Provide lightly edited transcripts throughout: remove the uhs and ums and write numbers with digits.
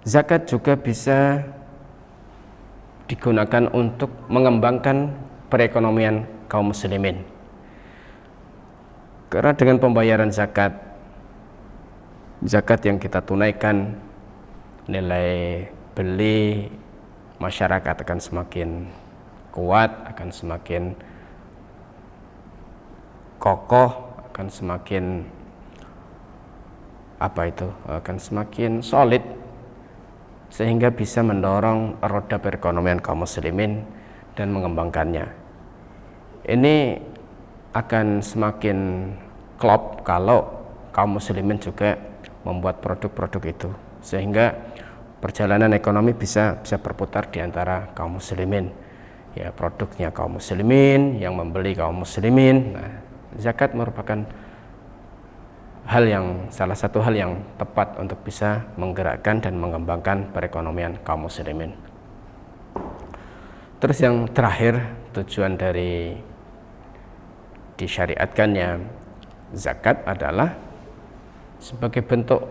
Zakat juga bisa digunakan untuk mengembangkan perekonomian kaum muslimin. Karena dengan pembayaran zakat yang kita tunaikan, nilai beli masyarakat akan semakin kuat, akan semakin kokoh, akan semakin akan semakin solid, sehingga bisa mendorong roda perekonomian kaum muslimin dan mengembangkannya. Ini akan semakin klop kalau kaum muslimin juga membuat produk-produk itu, sehingga perjalanan ekonomi bisa berputar di antara kaum muslimin. Ya, produknya kaum muslimin, yang membeli kaum muslimin. Nah, zakat merupakan salah satu hal yang tepat untuk bisa menggerakkan dan mengembangkan perekonomian kaum muslimin. Terus yang terakhir, tujuan dari disyariatkannya zakat adalah sebagai bentuk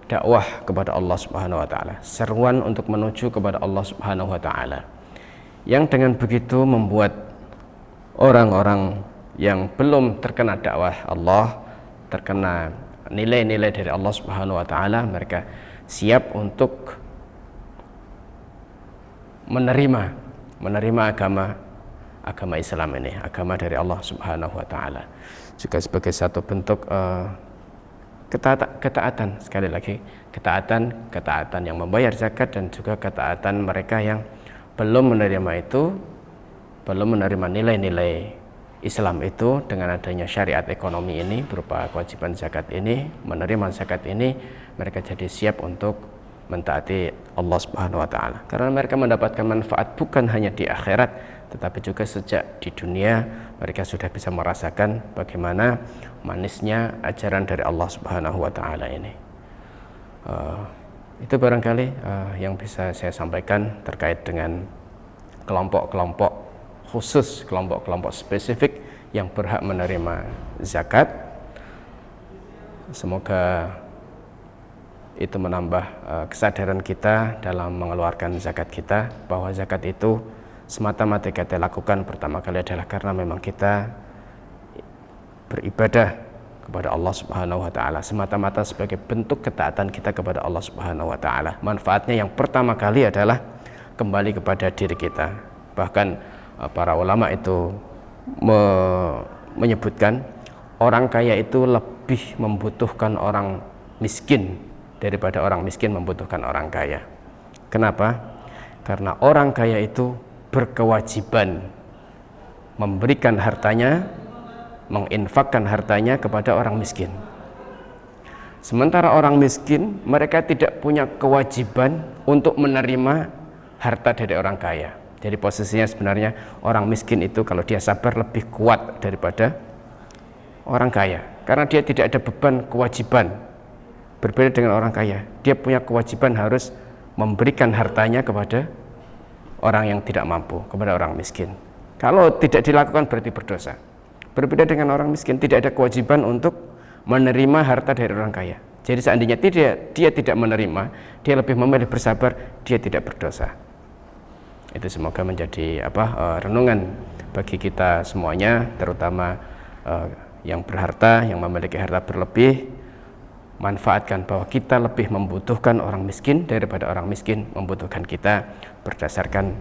dakwah kepada Allah Subhanahu wa taala, seruan untuk menuju kepada Allah Subhanahu wa taala. Yang dengan begitu membuat orang-orang yang belum terkena dakwah Allah, terkena nilai-nilai dari Allah Subhanahu wa taala, mereka siap untuk menerima agama Islam ini, agama dari Allah Subhanahu wa taala, juga sebagai satu bentuk ketaatan, sekali lagi ketaatan yang membayar zakat, dan juga ketaatan mereka yang belum menerima nilai-nilai Islam itu. Dengan adanya syariat ekonomi ini berupa kewajiban zakat ini, menerima zakat ini, mereka jadi siap untuk mentaati Allah Subhanahu wa taala, karena mereka mendapatkan manfaat bukan hanya di akhirat, tetapi juga sejak di dunia mereka sudah bisa merasakan bagaimana manisnya ajaran dari Allah Subhanahu wa taala ini. Itu barangkali yang bisa saya sampaikan terkait dengan kelompok-kelompok khusus, kelompok-kelompok spesifik yang berhak menerima zakat. Semoga itu menambah kesadaran kita dalam mengeluarkan zakat kita, bahwa zakat itu semata-mata kita lakukan pertama kali adalah karena memang kita beribadah kepada Allah Subhanahu wa taala, semata-mata sebagai bentuk ketaatan kita kepada Allah Subhanahu wa taala. Manfaatnya yang pertama kali adalah kembali kepada diri kita. Bahkan para ulama itu menyebutkan orang kaya itu lebih membutuhkan orang miskin daripada orang miskin membutuhkan orang kaya. Kenapa? Karena orang kaya itu berkewajiban memberikan hartanya, menginfakkan hartanya kepada orang miskin. Sementara orang miskin, mereka tidak punya kewajiban untuk menerima harta dari orang kaya. Jadi posisinya sebenarnya orang miskin itu kalau dia sabar lebih kuat daripada orang kaya, karena dia tidak ada beban kewajiban. Berbeda dengan orang kaya, dia punya kewajiban harus memberikan hartanya kepada orang yang tidak mampu, kepada orang miskin. Kalau tidak dilakukan berarti berdosa. Berbeda dengan orang miskin, tidak ada kewajiban untuk menerima harta dari orang kaya. Jadi seandainya dia tidak menerima, dia lebih memilih bersabar, dia tidak berdosa. Itu semoga menjadi renungan bagi kita semuanya, terutama yang berharta, yang memiliki harta berlebih. Manfaatkan bahwa kita lebih membutuhkan orang miskin daripada orang miskin membutuhkan kita, berdasarkan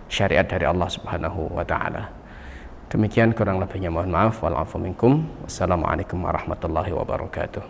syariat dari Allah Subhanahu wa taala. Demikian, kurang lebihnya mohon maaf. Wal afu minkum. Wassalamualaikum warahmatullahi wabarakatuh.